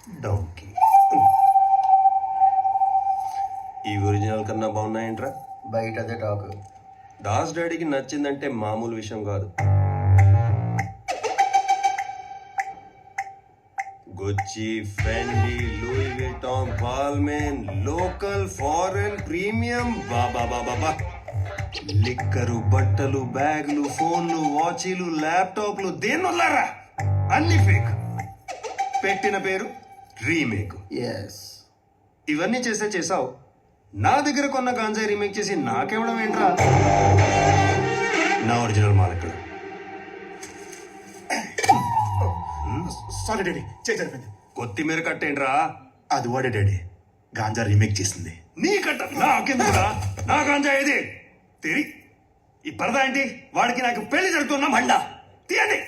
డౌన్కి. ఈ ఒరిజినల్ కన్నా బాగున్నాయంట్రా. బయట అదే టాక్. దాస్ డాడీకి నచ్చిందంటే మామూలు విషయం కాదు. Gucci, Fendi, Louis Vuitton, Balmain, local, foreign, premium, బాబా బాబా, లిక్కరు, బట్టలు, బ్యాగులు, ఫోన్లు, వాచీలు, ల్యాప్టాప్లు, దేన్నొల్లారా అన్ని ఫేక్. పెట్టిన పేరు రీమేక్. ఎస్. ఇవన్నీ చేసావు. నా దగ్గర కొన్న గాంజాయి రీమేక్ చేసి నాకెవడం ఏంట్రా? నా ఒరిజినల్ మాలక్కడ. సారీ డాడీ, చేరిపోయింది. కొత్తిమీర కట్టేంట్రా? అది వాడే డాడీ, గాంజా రీమేక్ చేసింది. నీ కట్ట నాకెందుకురా? నా గాంజా ఏది తెరి. ఈ పరదా ఏంటి? వాడికి నాకు పెళ్లి జరుగుతున్నా మండ తీయండి.